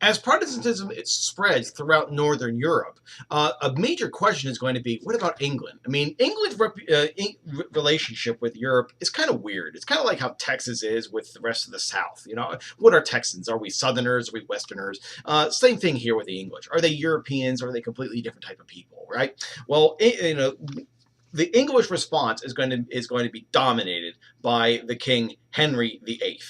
As Protestantism it spreads throughout Northern Europe, a major question is going to be, what about England? I mean, England's relationship with Europe is kind of weird. It's kind of like how Texas is with the rest of the South. You know, what are Texans? Are we Southerners? Are we Westerners? Same thing here with the English. Are they Europeans? Or are they completely different type of people? Right? Well, the English response is going to be dominated by the King Henry VIII.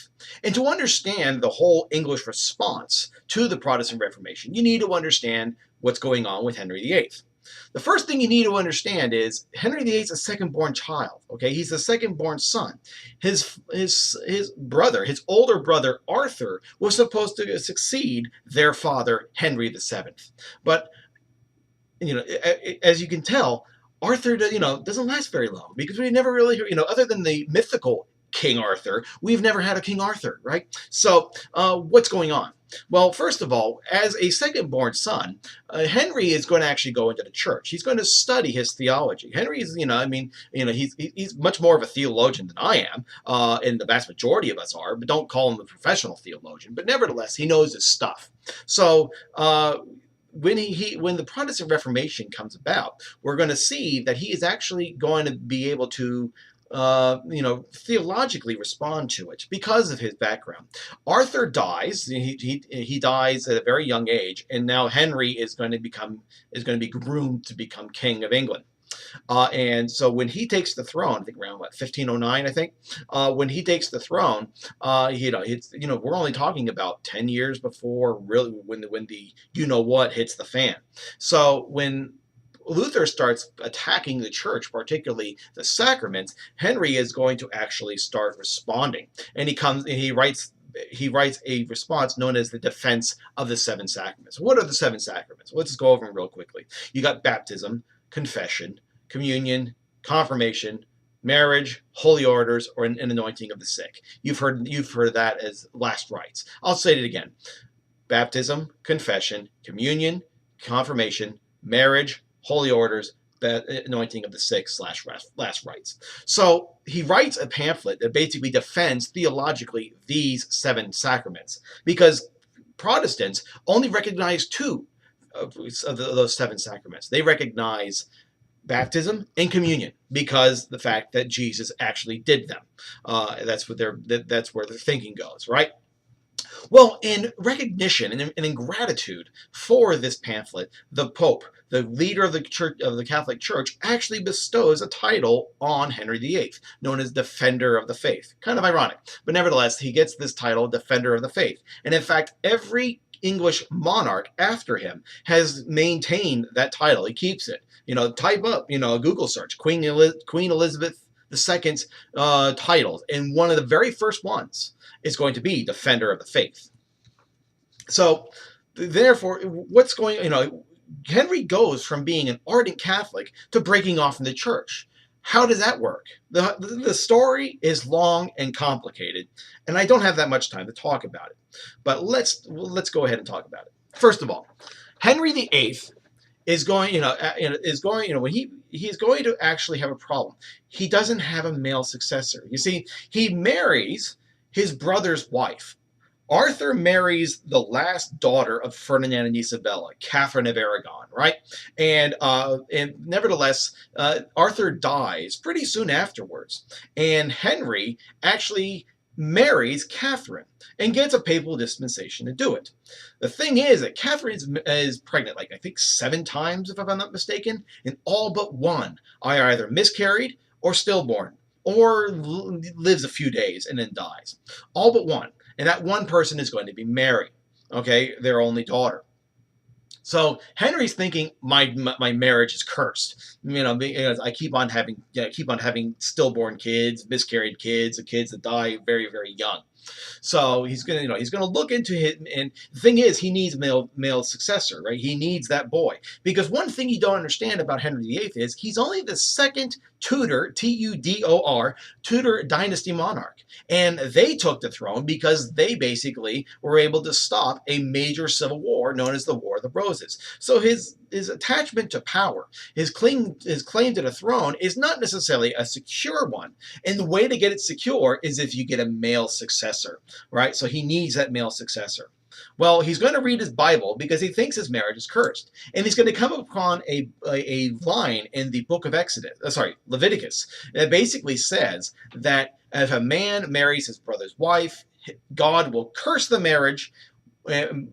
And to understand the whole English response to the Protestant Reformation, you need to understand what's going on with Henry VIII. The first thing you need to understand is Henry VIII is a second-born child. Okay, he's the second-born son. His brother, his older brother Arthur, was supposed to succeed their father Henry VII. But as you can tell, Arthur, doesn't last very long because we never really, other than the mythical King Arthur, we've never had a King Arthur, right? So what's going on? Well, first of all, as a second-born son, Henry is going to actually go into the church. He's going to study his theology. Henry is, he's much more of a theologian than I am, and the vast majority of us are, but don't call him a professional theologian. But nevertheless, he knows his stuff. So when the Protestant Reformation comes about, we're going to see that he is actually going to be able to theologically respond to it because of his background. Arthur dies. He dies at a very young age, and now Henry is going to be groomed to become King of England. And so when he takes the throne, I think around 1509, I think, when he takes the throne, we're only talking about 10 years before really when the what hits the fan. So when Luther starts attacking the church, particularly the sacraments, Henry is going to actually start responding, and he writes a response known as the Defense of the Seven Sacraments. What are the seven sacraments? Let's just go over them real quickly. You got baptism, confession, communion, confirmation, marriage, holy orders, or an anointing of the sick. You've heard that as last rites. I'll say it again: baptism, confession, communion, confirmation, marriage, holy orders, anointing of the sick / last rites. So he writes a pamphlet that basically defends theologically these seven sacraments, because Protestants only recognize two of those seven sacraments. They recognize baptism and communion because the fact that Jesus actually did them. That's where their thinking goes, right? Well, in recognition and in gratitude for this pamphlet, the Pope, the leader of the Church of the Catholic Church, actually bestows a title on Henry VIII, known as Defender of the Faith. Kind of ironic, but nevertheless, he gets this title, Defender of the Faith. And in fact, every English monarch after him has maintained that title. He keeps it. Type up, a Google search, Queen Elizabeth II's titles, and one of the very first ones is going to be Defender of the Faith. So, therefore, Henry goes from being an ardent Catholic to breaking off from the church. How does that work? The story is long and complicated, and I don't have that much time to talk about it. But let's go ahead and talk about it. First of all, Henry VIII is going, when he's going to actually have a problem. He doesn't have a male successor. You see, he marries his brother's wife. Arthur marries the last daughter of Ferdinand and Isabella, Catherine of Aragon, right? And nevertheless, Arthur dies pretty soon afterwards, and Henry actually marries Catherine and gets a papal dispensation to do it. The thing is that Catherine is pregnant, I think 7 times, if I'm not mistaken, and all but one are either miscarried or stillborn, or lives a few days and then dies. All but one. And that one person is going to be Mary, okay, their only daughter. So Henry's thinking, my marriage is cursed. Because I keep on having stillborn kids, miscarried kids, and kids that die very, very young. So he's gonna look into it, and the thing is, he needs a male successor, right? He needs that boy, because one thing you don't understand about Henry VIII is he's only the second Tudor, Tudor, Tudor dynasty monarch, and they took the throne because they basically were able to stop a major civil war known as the War of the Roses. So his attachment to power, his claim to the throne, is not necessarily a secure one. And the way to get it secure is if you get a male successor, right? So he needs that male successor. Well, he's going to read his Bible because he thinks his marriage is cursed. And he's going to come upon a line in the book of Leviticus, that basically says that if a man marries his brother's wife, God will curse the marriage,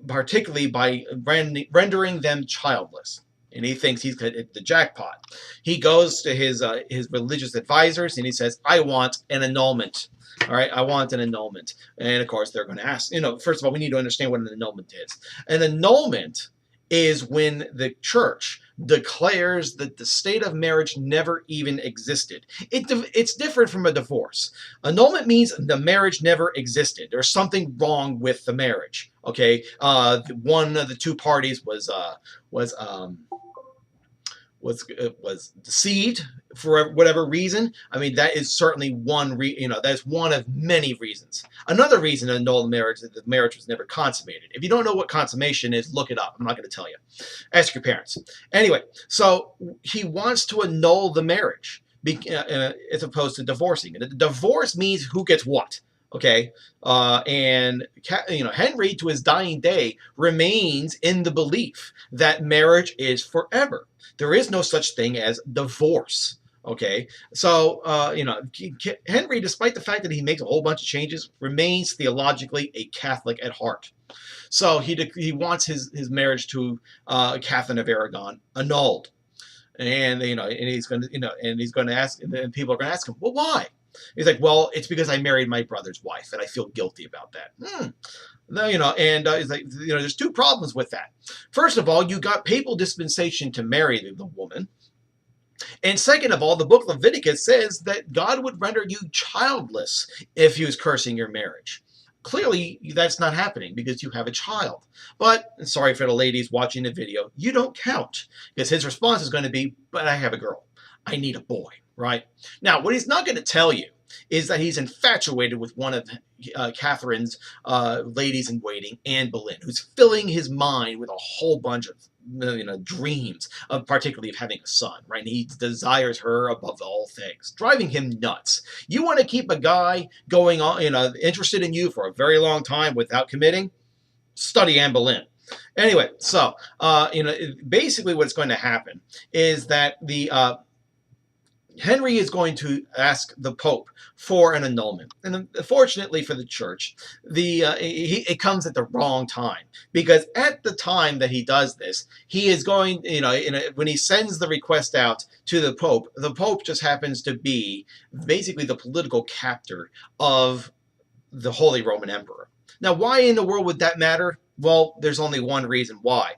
particularly by rendering them childless. And he thinks he's hit the jackpot. He goes to his religious advisors and he says, "I want an annulment. All right, I want an annulment." And of course, they're going to ask. First of all, we need to understand what an annulment is. An annulment is when the church declares that the state of marriage never even existed. It's different from a divorce. Annulment means the marriage never existed. There's something wrong with the marriage. Okay, one of the two parties was deceived for whatever reason. I mean, that is certainly that's one of many reasons. Another reason to annul the marriage is that the marriage was never consummated. If you don't know what consummation is, look it up. I'm not going to tell you. Ask your parents. Anyway, so he wants to annul the marriage as opposed to divorcing it. Divorce means who gets what. Okay, and Henry, to his dying day, remains in the belief that marriage is forever. There is no such thing as divorce. Okay, so Henry, despite the fact that he makes a whole bunch of changes, remains theologically a Catholic at heart. So he wants his marriage to Catherine of Aragon annulled, and he's going to ask, and people are going to ask him, well, why? He's like, well, it's because I married my brother's wife, and I feel guilty about that. He's like, there's two problems with that. First of all, you got papal dispensation to marry the woman. And second of all, the book of Leviticus says that God would render you childless if he was cursing your marriage. Clearly, that's not happening because you have a child. But, sorry for the ladies watching the video, you don't count. Because his response is going to be, but I have a girl. I need a boy. Right? Now, what he's not going to tell you is that he's infatuated with one of Catherine's ladies-in-waiting, Anne Boleyn, who's filling his mind with a whole bunch of dreams, particularly of having a son, right? And he desires her above all things, driving him nuts. You want to keep a guy going on, interested in you for a very long time without committing? Study Anne Boleyn. Anyway, so, basically what's going to happen is that Henry is going to ask the Pope for an annulment. And fortunately for the church, it comes at the wrong time. Because at the time that he does this, he is going, when he sends the request out to the Pope just happens to be basically the political captor of the Holy Roman Emperor. Now, why in the world would that matter? Well, there's only one reason why.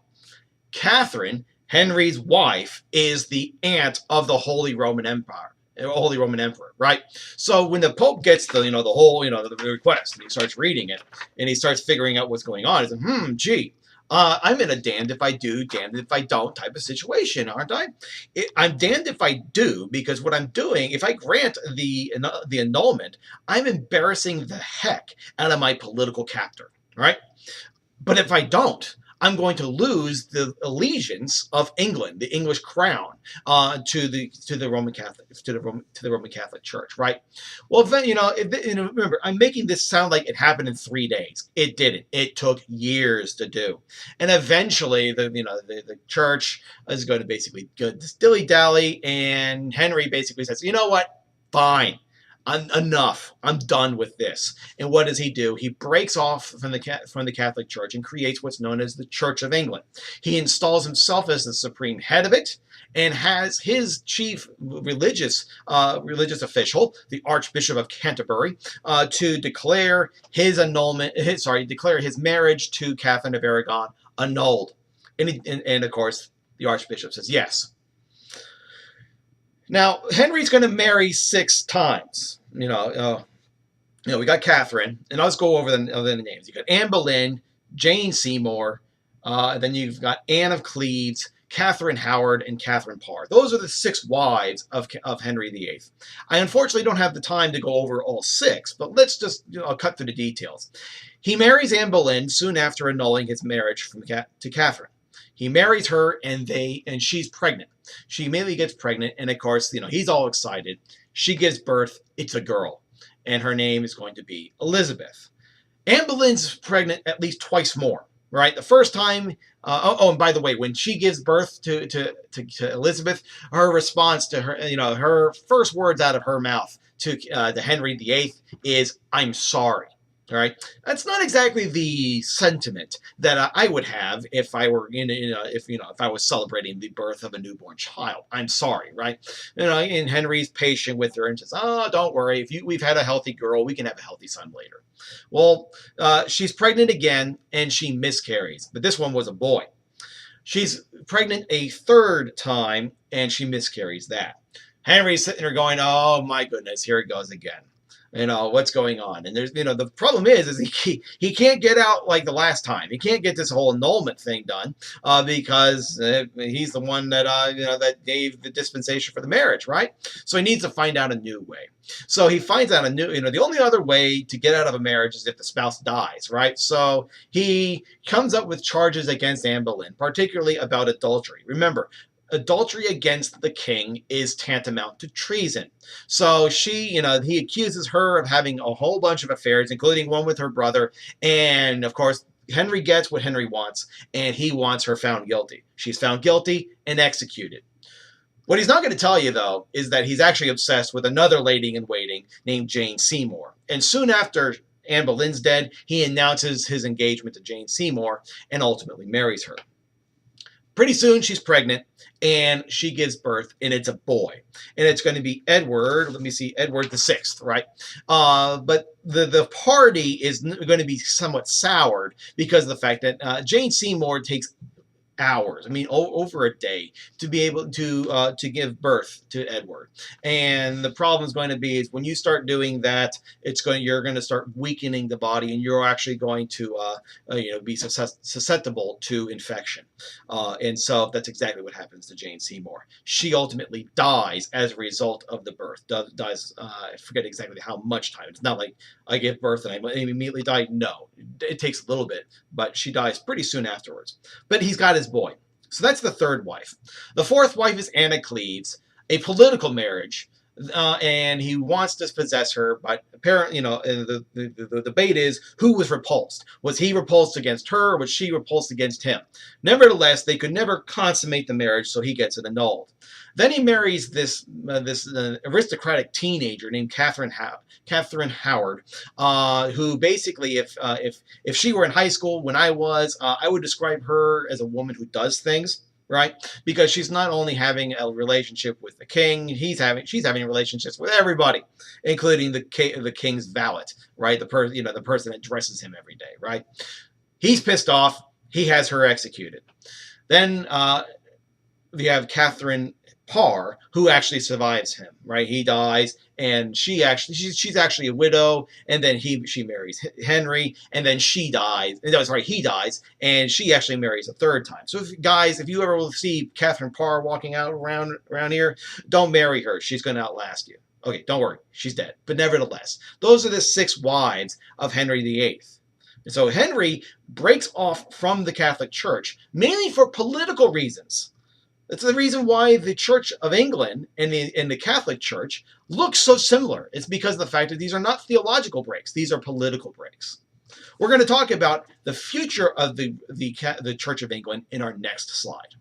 Catherine, Henry's wife, is the aunt of the Holy Roman Empire, Holy Roman Emperor, right? So when the Pope gets the request, and he starts reading it, and he starts figuring out what's going on, he's like, I'm in a damned if I do, damned if I don't type of situation, aren't I? I'm damned if I do, because what I'm doing, if I grant the annulment, I'm embarrassing the heck out of my political captor, right? But if I don't, I'm going to lose the allegiance of England, the English crown, to the Roman Catholic Church, right? Well, then remember, I'm making this sound like it happened in 3 days. It didn't. It took years to do, and eventually, the church is going to basically go dilly dally, and Henry basically says, you know what? Fine. Enough. I'm done with this. And what does he do? He breaks off from the Catholic Church and creates what's known as the Church of England. He installs himself as the supreme head of it and has his chief religious official, the Archbishop of Canterbury, to declare his marriage to Catherine of Aragon annulled. And of course, the Archbishop says yes. Now, Henry's going to marry 6 times. We got Catherine, and I'll just go over the names. You got Anne Boleyn, Jane Seymour, then you've got Anne of Cleves, Catherine Howard, and Catherine Parr. Those are the 6 wives of Henry VIII. I unfortunately don't have the time to go over all 6, but let's just I'll cut through the details. He marries Anne Boleyn soon after annulling his marriage to Catherine. He marries her, and she's pregnant. She immediately gets pregnant, and of course, he's all excited. She gives birth. It's a girl, and her name is going to be Elizabeth. Anne Boleyn's pregnant at least twice more, right? The first time, and by the way, when she gives birth to Elizabeth, her response to her, her first words out of her mouth to Henry VIII is, "I'm sorry." All right, that's not exactly the sentiment that I would have if I were if I was celebrating the birth of a newborn child. I'm sorry, right? And Henry's patient with her and says, "Oh, don't worry. We've had a healthy girl, we can have a healthy son later." Well, she's pregnant again and she miscarries, but this one was a boy. She's pregnant a third time and she miscarries that. Henry's sitting there going, "Oh my goodness, here it goes again. What's going on?" And there's, the problem is he can't get out like the last time. He can't get this whole annulment thing done because he's the one that that gave the dispensation for the marriage, right? So he needs to find out a new way. So he finds out a new, the only other way to get out of a marriage is if the spouse dies, right? So he comes up with charges against Anne Boleyn, particularly about adultery. Remember, adultery against the king is tantamount to treason. So he accuses her of having a whole bunch of affairs, including one with her brother. And of course, Henry gets what Henry wants, and he wants her found guilty. She's found guilty and executed. What he's not going to tell you, though, is that he's actually obsessed with another lady in waiting named Jane Seymour. And soon after Anne Boleyn's dead, he announces his engagement to Jane Seymour and ultimately marries her. Pretty soon she's pregnant and she gives birth, and it's a boy, and it's going to be Edward. Let me see, Edward the Sixth, right? But the party is going to be somewhat soured because of the fact that Jane Seymour takes hours. I mean, over a day to be able to give birth to Edward. And the problem is going to be is when you start doing that, you're going to start weakening the body, and you're actually going to be susceptible to infection. And so that's exactly what happens to Jane Seymour. She ultimately dies as a result of the birth. Dies. I forget exactly how much time. It's not like I give birth and I immediately die. No, it takes a little bit, but she dies pretty soon afterwards. But he's got his boy. So that's the third wife. The fourth wife is Anna Cleves, a political marriage, and he wants to possess her, but apparently, the debate is who was repulsed. Was he repulsed against her, or was she repulsed against him? Nevertheless, they could never consummate the marriage, so he gets it annulled. Then he marries this aristocratic teenager named Catherine Howard, who basically, if she were in high school when I was, I would describe her as a woman who does things, right? Because she's not only having a relationship with the king, she's having relationships with everybody, including the king's valet, right? The person that dresses him every day, right? He's pissed off. He has her executed. Then we have Catherine Parr, who actually survives him, right? He dies, and she's actually a widow, and then she marries Henry, and then she dies. No, sorry, he dies, and she actually marries a third time. So if you ever will see Catherine Parr walking out around here, don't marry her. She's going to outlast you. Okay, don't worry, she's dead. But nevertheless, those are the 6 wives of Henry VIII. So Henry breaks off from the Catholic Church, mainly for political reasons. That's the reason why the Church of England and the Catholic Church look so similar. It's because of the fact that these are not theological breaks. These are political breaks. We're going to talk about the future of the Church of England in our next slide.